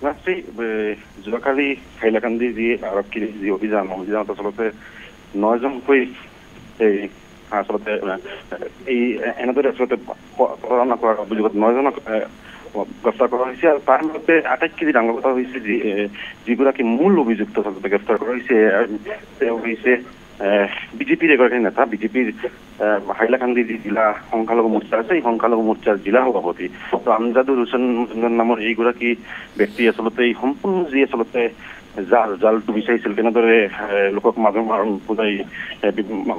যোৱাকালি হাইলাকান্দি যি আৰক্ষীৰ যি অভিযানত আচলতে 9জনকৈ আচলতে এই এনেদৰে আচলতে প্ৰতাৰণা কৰাৰ অভিযোগত 9জনক গ্ৰেপ্তাৰ কৰা হৈছে আৰু তাৰ মধ্যে আটাইতকৈ ডাঙৰ কথা হৈছে যিগৰাকী মূল অভিযুক্ত আচলতে গ্ৰেপ্তাৰ কৰা হৈছে তেওঁ হৈছে বিজেপিৰ এগৰাকী নেতা বিজেপিৰ হাইলাকান্দি যি জিলা সংখ্যালঘু মোৰ্চা আছে এই সংখ্যালঘু মোৰ্চাৰ জিলা সভাপতি তো আমজাদুল হুছেইন নামৰ এইগৰাকী ব্যক্তি আচলতে এই সম্পূৰ্ণ যি আচলতে জালটো বিচাৰিছিল কেনেদৰে লোকক মাধৱ মাৰণ পূজাই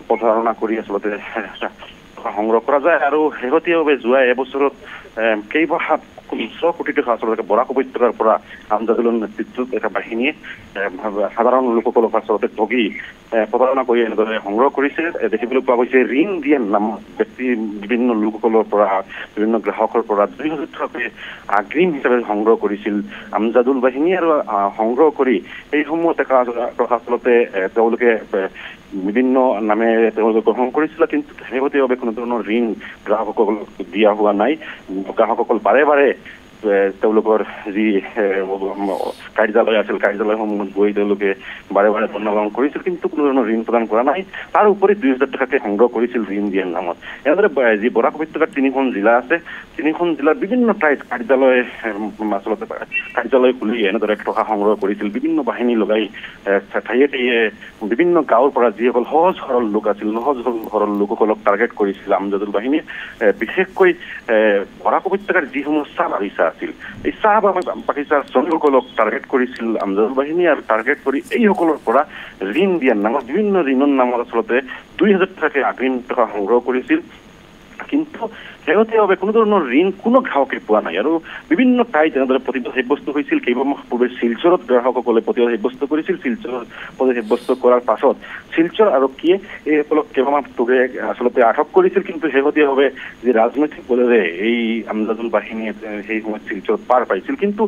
প্ৰতাৰণা কৰি আচলতে সংগ্ৰহ কৰা যায় আৰু শেহতীয়াভাৱে যোৱা এবছৰত কেইবা কোটি টকা আচলতে বৰাক উপত্যকাৰ পৰা আমজাদুলৰ নেতৃত্বত এটা বাহিনীয়ে সাধাৰণ লোকসকলক আচলতে ঠগি প্ৰতাৰণা কৰি এনেদৰে সংগ্ৰহ কৰিছে দেখিবলৈ পোৱা গৈছে ঋণ দিয়া নামত ব্যক্তি বিভিন্ন লোকসকলৰ পৰা বিভিন্ন গ্ৰাহকৰ পৰা 2,000 টকাকৈ আগ্ৰিম হিচাপে সংগ্ৰহ কৰিছিল আমজাদুল বাহিনী আৰু সংগ্ৰহ কৰি এইসমূহ টকা আচলতে তেওঁলোকে বিভিন্ন নামে তেওঁলোকে গ্ৰহণ কৰিছিল কিন্তু শেহতীয়াভাৱে কোনো ধৰণৰ ঋণ গ্ৰাহকসকলক দিয়া হোৱা নাই গ্ৰাহকসকল বাৰে বাৰে তেওঁলোকৰ যি কাৰ্যালয় আছিল কাৰ্যালয়সমূহত গৈ তেওঁলোকে বাৰে বাৰে ধন্যবাদ কৰিছিল কিন্তু কোনো ধৰণৰ ঋণ প্ৰদান কৰা নাই তাৰ উপৰি 2,000 টকাকৈ সংগ্ৰহ কৰিছিল ঋণ দিয়াৰ নামত এনেদৰে যি বৰাক উপত্যকাৰ 3খন জিলা আছে 3খন জিলাৰ বিভিন্ন ঠাইত আচলতে কাৰ্যালয় খুলি এনেদৰে টকা সংগ্ৰহ কৰিছিল বিভিন্ন বাহিনী লগাই ঠায়ে ঠায়ে বিভিন্ন গাঁৱৰ পৰা যিসকল সহজ সৰল লোক আছিল সহজ সৰল লোকসকলক টাৰ্গেট কৰিছিল আমজাদুল বাহিনীয়ে বিশেষকৈ বৰাক উপত্যকাৰ যিসমূহ চাহ বাগিচা আছিল এই চাহ বাগিচাৰ শ্ৰমিকসকলক টাৰ্গেট কৰিছিল আমজাদুল বাহিনী আৰু টাৰ্গেট কৰি এইসকলৰ পৰা ঋণ দিয়াৰ নামত বিভিন্ন ঋণৰ নামত আচলতে 2,000 টকাকৈ আগ্ৰিম টকা সংগ্ৰহ কৰিছিল কিন্তু শেহতীয়াভাৱে কোনো ধৰণৰ ঋণ কোনো গ্ৰাহকে পোৱা নাই আৰু বিভিন্ন ঠাইত এনেদৰে প্ৰতিবাদ সাব্যস্ত হৈছিল কেইবামাহ পূৰ্বে শিলচৰত গ্ৰাহকসকলে প্ৰতিবাদ সাব্যস্ত কৰিছিল শিলচৰৰ প্ৰতিবাদ সাব্যস্ত কৰাৰ পাছত শিলচৰ আৰক্ষীয়ে এইসকলক কেইবামাহ পূৰ্বে আচলতে আটক কৰিছিল কিন্তু শেহতীয়াভাৱে যি ৰাজনৈতিক বলেৰে এই আমজাদুল বাহিনীয়ে সেই সময়ত শিলচৰত পাৰ পাইছিল কিন্তু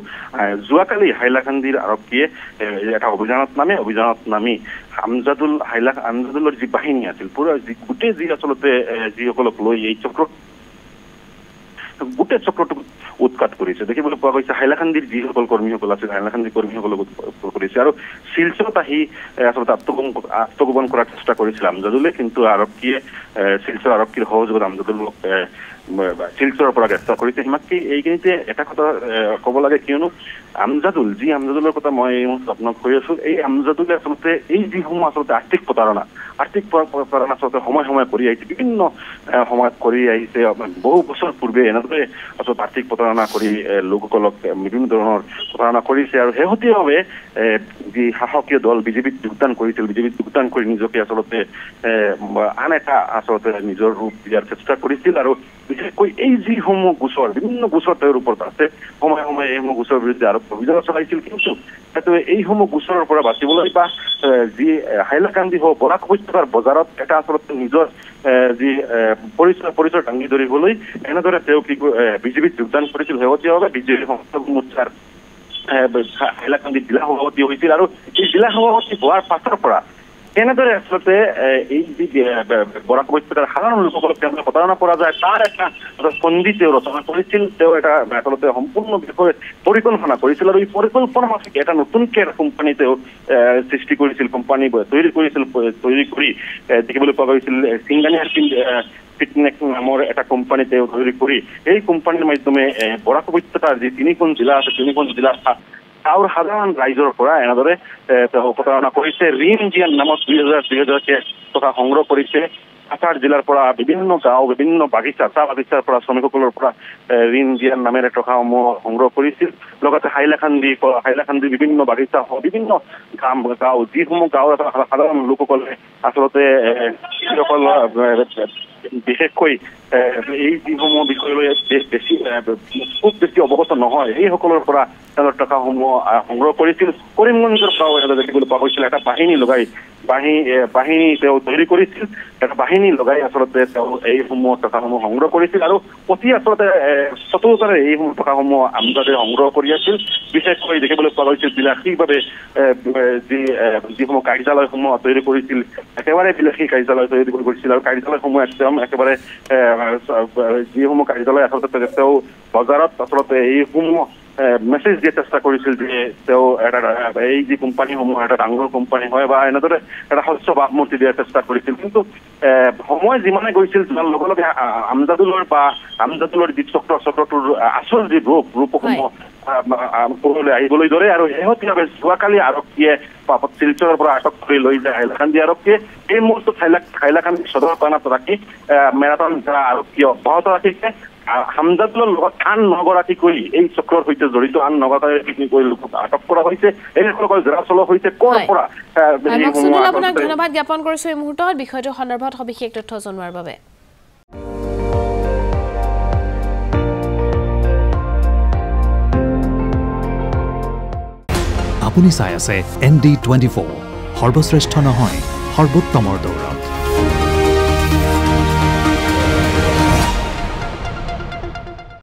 যোৱাকালি হাইলাকান্দিৰ আৰক্ষীয়ে এটা অভিযানত নামি আমজাদুলৰ যি বাহিনী আছিল পুৰা গোটেই যি আচলতে যিসকলক লৈ এই গোটেই চক্ৰটোক উৎখাত কৰিছে দেখিবলৈ পোৱা গৈছে হাইলাকান্দিৰ যিসকল কৰ্মীসকল আছিল হাইলাকান্দিৰ কৰ্মীসকলক কৰিছে আৰু শিলচৰত আহি আচলতে আত্মগোপন কৰাৰ চেষ্টা কৰিছিল আমজাদুলে কিন্তু আৰক্ষীয়ে শিলচৰ আৰক্ষীৰ সহযোগত আমজাদুলক শিলচৰৰ পৰা গ্ৰেপ্তাৰ কৰিছে সিমানকে এইখিনিতে এটা কথা ক'ব লাগে কিয়নো আমজাদুলৰ কথা মই আপোনাক কৈ আছো এই আমজাদুলে আচলতে এই যিসমূহ আচলতে আৰ্থিক প্ৰতাৰণা আচলতে সময় কৰি আহিছে বিভিন্ন সময়ত কৰি আহিছে বহু বছৰ পূৰ্বে এনেদৰে আচলতে আৰ্থিক প্ৰতাৰণা কৰি লোকসকলক বিভিন্ন ধৰণৰ প্ৰতাৰণা কৰিছে আৰু শেহতীয়াভাৱে যি শাসকীয় দল বিজেপিত যোগদান কৰি নিজকে আচলতে আন এটা আচলতে নিজৰ ৰূপ দিয়াৰ চেষ্টা কৰিছিল আৰু বিশেষকৈ এই যিসমূহ গোচৰ বিভিন্ন গোচৰ তেওঁৰ ওপৰত আছে সময়ে এইসমূহ গোচৰৰ বিৰুদ্ধে আৰু অভিযান চলাইছিল কিন্তু এইসমূহ গোচৰৰ পৰা বাচিবলৈ বা যি হাইলাকান্দি হওক বৰাক উপত্যকাৰ বজাৰত এটা আচলতে নিজৰ যি পৰিচয় দাঙি ধৰিবলৈ এনেদৰে তেওঁ বিজেপিত যোগদান কৰিছিল শেহতীয়াভাৱে বিজেপি সংখ্যালঘু মোৰ্চাৰ হাইলাকান্দি জিলা সভাপতি হৈছিল আৰু এই জিলা সভাপতি হোৱাৰ পাছৰ পৰা এনেদৰে আচলতে এই যি বৰাক উপত্যকাৰ সাধাৰণ লোকসকলক কেনেদৰে প্ৰতাৰণা কৰা যায় তাৰ এটা সন্ধি তেওঁ ৰচনা কৰিছিল তেওঁ এটা আচলতে সম্পূৰ্ণ বিষয়ে পৰিকল্পনা কৰিছিল আৰু এই পৰিকল্পনা মাফিক এটা নতুনকৈ এটা কোম্পানী তেওঁ সৃষ্টি কৰিছিল কোম্পানী তৈৰি কৰি দেখিবলৈ পোৱা গৈছিল সিংগানী ফিটনেক নামৰ এটা কোম্পানী তেওঁ তৈৰি কৰি এই কোম্পানীৰ মাধ্যমে বৰাক উপত্যকাৰ যি 3খন জিলা আছে 3খন জিলাৰ গাঁৱৰ সাধাৰণ ৰাইজৰ পৰা এনেদৰে প্ৰতাৰণা কৰিছে ঋণ দিয়াৰ নামত 2,000 টকা সংগ্ৰহ কৰিছে কাছাৰ জিলাৰ পৰা বিভিন্ন গাঁও বিভিন্ন চাহ বাগিচাৰ পৰা শ্ৰমিকসকলৰ পৰা ঋণ দিয়াৰ নামেৰে টকাসমূহ সংগ্ৰহ কৰিছিল লগতে হাইলাকান্দি বিভিন্ন বাগিচা বিভিন্ন গাঁও যিসমূহ গাঁৱৰ সাধাৰণ লোকসকলে আচলতে বিশেষকৈ এই যিসমূহ বিষয়লৈ খুব বেছি অৱগত নহয় এইসকলৰ পৰা তেওঁলোকৰ টকাসমূহ সংগ্ৰহ কৰিছিল কৰিমগঞ্জৰ পৰাও এটা দেখিবলৈ পোৱা গৈছিল এটা বাহিনী তেওঁ তৈৰি কৰিছিল এটা বাহিনী লগাই আচলতে তেওঁ এইসমূহ টকাসমূহ সংগ্ৰহ কৰিছিল আৰু অতি আচলতে চতুৰতাৰে এইসমূহ টকাসমূহ আমজাদুলে সংগ্ৰহ কৰি আছিল বিশেষকৈ দেখিবলৈ পোৱা গৈছিল বিলাসীভাৱে যিসমূহ কাৰ্যালয়সমূহ তৈৰি কৰিছিল একেবাৰে বিলাসী কাৰ্যালয় তৈৰি কৰিছিল আৰু কাৰ্যালয়সমূহ একদম একেবাৰে যিসমূহ কাৰ্যালয় আচলতে তেওঁ বজাৰত আচলতে এইসমূহ মেছেজ দিয়া চেষ্টা কৰিছিল যে তেওঁ এটা এই যি কোম্পানীসমূহ এটা ডাঙৰ কোম্পানী হয় বা এনেদৰে এটা শস্য ভাৱমূৰ্তি দিয়াৰ চেষ্টা কৰিছিল কিন্তু সময় যিমানে গৈছিল যোৱাৰ লগে লগে আমজাদুলৰ যি চক্ৰটোৰ আচল যি ৰূপসমূহ পোহৰলৈ আহিবলৈ ধৰে আৰু শেহতীয়াভাৱে যোৱাকালি আৰক্ষীয়ে শিলচৰৰ পৰা আটক কৰি লৈ যায় হাইলাকান্দি আৰক্ষীয়ে এই মুহূৰ্তত হাইলাকান্দি সদৰ থানাত ৰাখি মেৰাথন আৰক্ষীয়ে অব্যাহত ৰাখিছে আমজাদুলৰ লগত আন 9 গৰাকীকৈ এই চক্ৰৰ সৈতে জড়িত আন 9 গৰাকীকৈ লোকক আটক কৰা হৈছে এই লোকসকল জেৰা চলোৱা হৈছে কৰ পৰা আপোনাক ধন্যবাদ জ্ঞাপন কৰিছো এই মুহূৰ্তত বিষয়টোৰ সন্দৰ্ভত সবিশেষ তথ্য জনোৱাৰ বাবে আপুনি চাই আছে ND24 সৰ্বশ্ৰেষ্ঠ নহয় সৰ্বোত্তমৰ দৌৰ